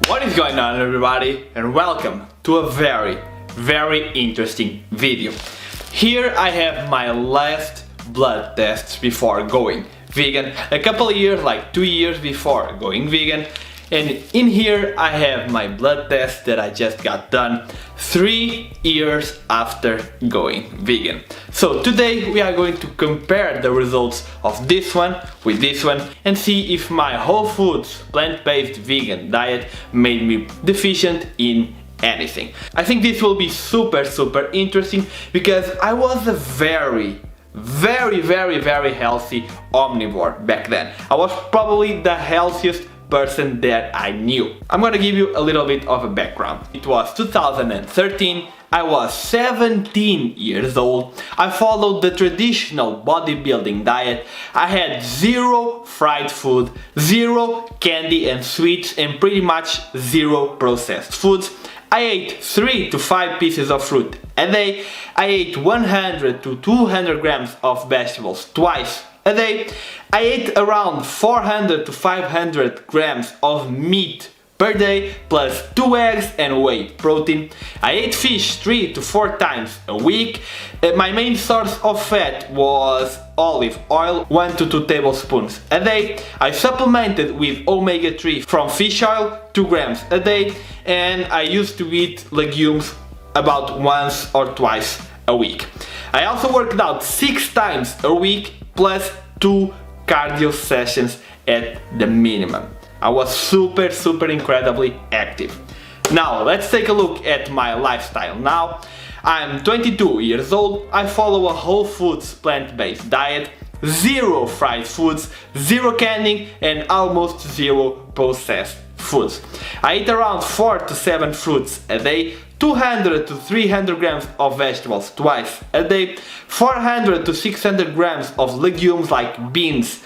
What is going on, everybody, and welcome to a very interesting video. Here I have my last blood tests before going vegan, a couple of years, like 2 years before going vegan, and in here I have my blood test that I just got done 3 years after going vegan. So today we are going to compare the results of this one with this one and see if my whole foods plant-based vegan diet made me deficient in anything. I think this will be super interesting because I was a very healthy omnivore back then. I was probably the healthiest person that I knew. I'm gonna give you a little bit of a background. It was 2013, I was 17 years old, I followed the traditional bodybuilding diet, I had zero fried food, zero candy and sweets, and pretty much zero processed foods. I ate 3 to 5 pieces of fruit a day, I ate 100 to 200 grams of vegetables twice a day, I ate around 400 to 500 grams of meat per day, plus 2 eggs and whey protein. I ate fish 3 to 4 times a week. My main source of fat was olive oil, 1 to 2 tablespoons a day. I supplemented with omega-3 from fish oil, 2 grams a day, and I used to eat legumes about once or twice a week. I also worked out 6 times a week, plus 2 cardio sessions at the minimum. I was super incredibly active. Now let's take a look at my lifestyle. Now I'm 22 years old, I follow a whole foods plant-based diet, zero fried foods, zero canning, and almost zero processed foods. I eat around 4 to 7 fruits a day, 200 to 300 grams of vegetables twice a day, 400 to 600 grams of legumes like beans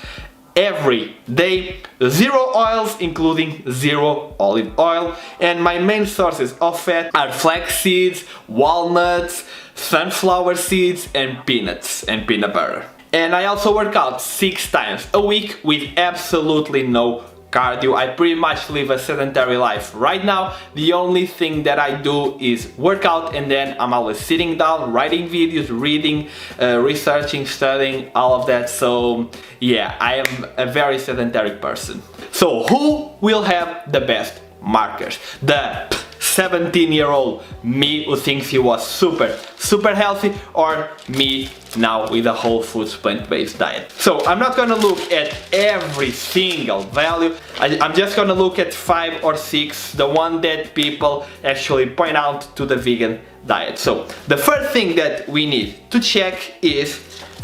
every day, zero oils including zero olive oil, and my main sources of fat are flax seeds, walnuts, sunflower seeds, and peanuts and peanut butter. And I also work out 6 times a week with absolutely no cardio. I pretty much live a sedentary life right now. The only thing that I do is work out, and then I'm always sitting down, writing videos, reading, researching, studying, all of that. So yeah, I am a very sedentary person. So who will have the best markers? The 17-year-old me who thinks he was super healthy, or me now with a whole foods plant-based diet? So I'm not gonna look at every single value, I'm just gonna look at 5 or 6, the one that people actually point out to the vegan diet. So the first thing that we need to check is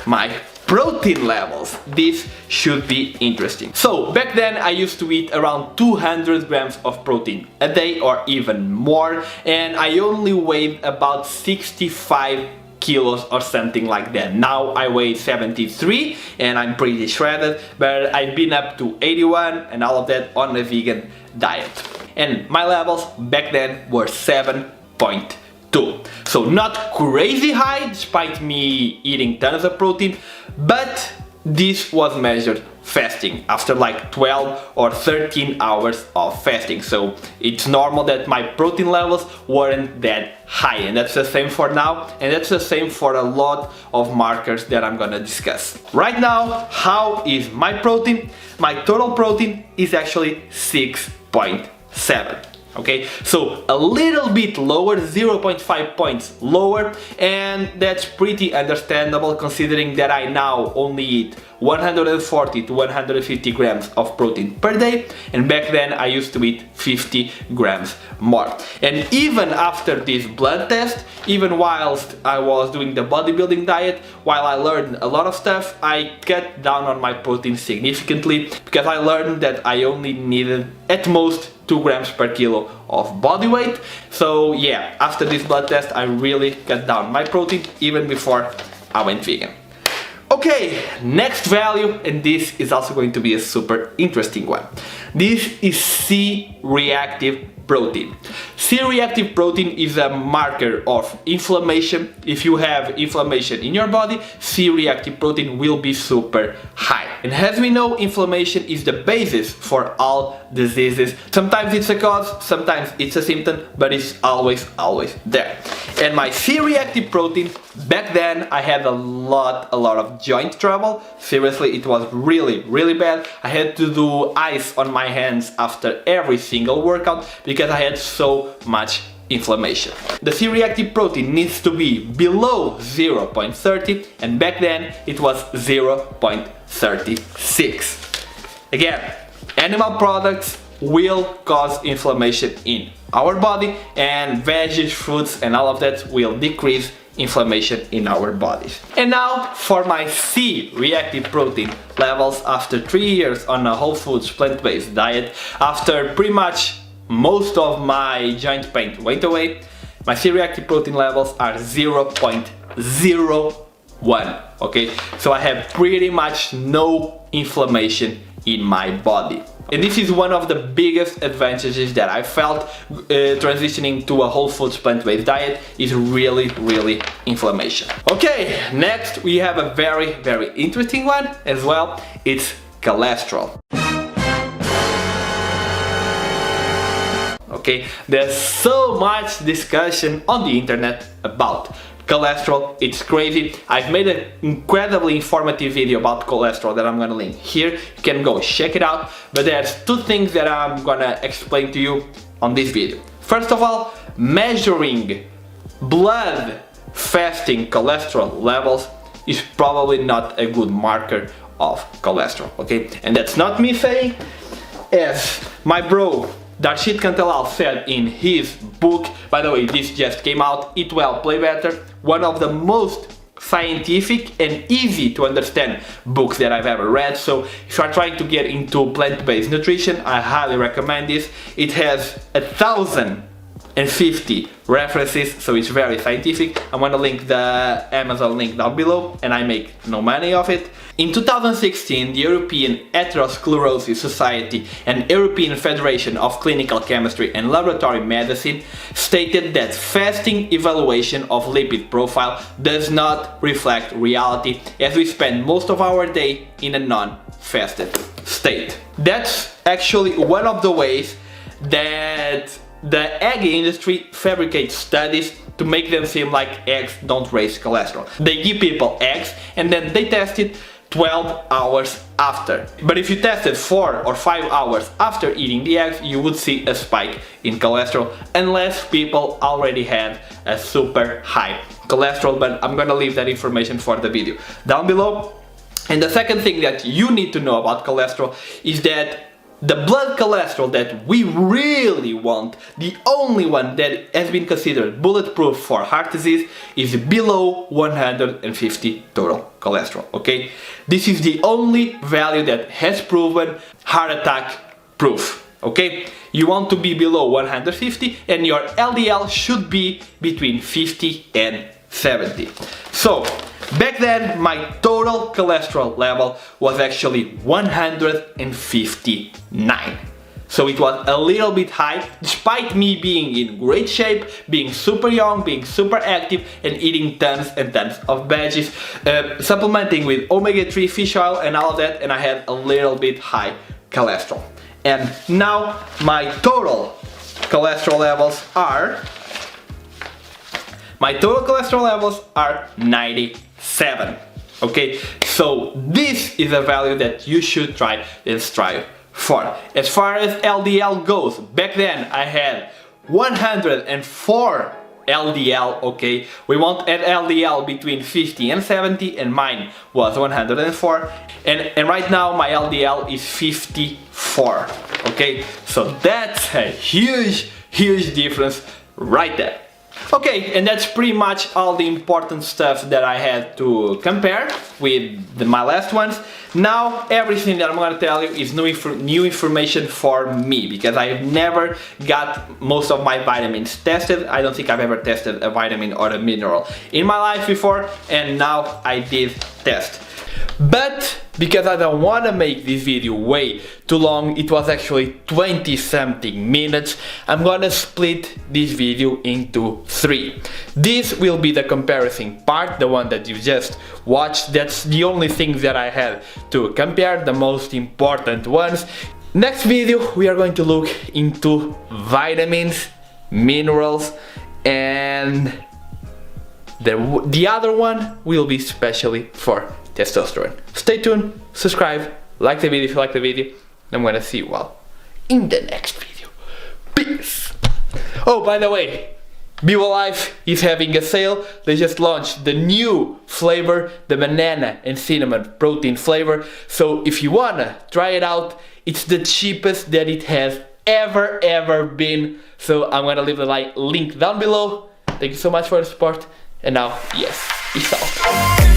my protein levels. This should be interesting. So back then I used to eat around 200 grams of protein a day or even more, and I only weighed about 65 kilos or something like that. Now I weigh 73 and I'm pretty shredded, but I've been up to 81 and all of that on a vegan diet. And my levels back then were 7.2. So not crazy high despite me eating tons of protein, but this was measured fasting after like 12 or 13 hours of fasting. So it's normal that my protein levels weren't that high, and that's the same for now, and that's the same for a lot of markers that I'm gonna discuss. Right now, how is my protein? My total protein is actually 6.7. Okay, so a little bit lower, 0.5 points lower, and that's pretty understandable considering that I now only eat 140 to 150 grams of protein per day, and back then I used to eat 50 grams more. And even after this blood test, even whilst I was doing the bodybuilding diet, while I learned a lot of stuff, I cut down on my protein significantly because I learned that I only needed at most 2 grams per kilo of body weight. So yeah, after this blood test I really cut down my protein even before I went vegan. Okay, next value, and this is also going to be a super interesting one. This is C-reactive protein. C-reactive protein is a marker of inflammation. If you have inflammation in your body, C-reactive protein will be super high. And as we know, inflammation is the basis for all diseases. Sometimes it's a cause, sometimes it's a symptom, but it's always there. And my C-reactive protein, back then I had a lot of joint trouble. Seriously, it was really bad. I had to do ice on my hands after every single workout because I had so much inflammation. The C-reactive protein needs to be below 0.30, and back then it was 0.36. Again, animal products will cause inflammation in our body, and veggies, fruits and all of that will decrease inflammation in our bodies. And now for my C-reactive protein levels after 3 years on a whole foods plant-based diet, after pretty much most of my joint pain went away, my C-reactive protein levels are 0.01. Okay, so I have pretty much no inflammation in my body. And this is one of the biggest advantages that I felt transitioning to a whole foods plant-based diet, is really inflammation. Okay, next we have a very interesting one as well. It's cholesterol. Okay, there's so much discussion on the internet about cholesterol. It's crazy. I've made an incredibly informative video about cholesterol that I'm gonna link here. You can go check it out. But there's two things that I'm gonna explain to you on this video. First of all, measuring blood fasting cholesterol levels is probably not a good marker of cholesterol, okay? And that's not me saying, as my bro Darshit Kantelal said in his book, by the way, this just came out, Eat Well, Play Better, one of the most scientific and easy to understand books that I've ever read. So if you are trying to get into plant-based nutrition, I highly recommend this. It has 1,050 references, so it's very scientific. I'm gonna link the Amazon link down below, and I make no money off it. In 2016, the European Atherosclerosis Society and European Federation of Clinical Chemistry and Laboratory Medicine stated that fasting evaluation of lipid profile does not reflect reality, as we spend most of our day in a non-fasted state. That's actually one of the ways that the egg industry fabricates studies to make them seem like eggs don't raise cholesterol. They give people eggs and then they test it 12 hours after. But if you tested 4 or 5 hours after eating the eggs, you would see a spike in cholesterol, unless people already had a super high cholesterol. But I'm gonna leave that information for the video down below. And the second thing that you need to know about cholesterol is that the blood cholesterol that we really want, the only one that has been considered bulletproof for heart disease, is below 150 total cholesterol, okay? This is the only value that has proven heart attack proof, okay? You want to be below 150 and your LDL should be between 50 and 70. So, back then, my total cholesterol level was actually 159. So it was a little bit high, despite me being in great shape, being super young, being super active, and eating tons and tons of veggies, supplementing with omega-3 fish oil and all of that, and I had a little bit high cholesterol. And now my total cholesterol levels are 97. Okay, so this is a value that you should try and strive for. As far as LDL goes, back then I had 104 LDL, okay? We want an LDL between 50 and 70, and mine was 104. And right now my LDL is 54, okay? So that's a huge difference right there. Okay, and that's pretty much all the important stuff that I had to compare with my last ones. Now everything that I'm gonna tell you is new information for me, because I've never got most of my vitamins tested. I don't think I've ever tested a vitamin or a mineral in my life before, and now I did test. But because I don't want to make this video way too long, it was actually 20 something minutes, I'm gonna split this video into 3. This will be the comparison part, the one that you just watched. That's the only thing that I had to compare, the most important ones. Next video we are going to look into vitamins, minerals, and the other one will be specially for testosterone. Stay tuned, subscribe, like the video if you like the video. I'm gonna see you all in the next video. Peace! Oh, by the way, Vivo Life is having a sale. They just launched the new flavor, the banana and cinnamon protein flavor. So if you wanna try it out, it's the cheapest that it has ever been. So I'm gonna leave the link down below. Thank you so much for the support. And now, yes, peace out.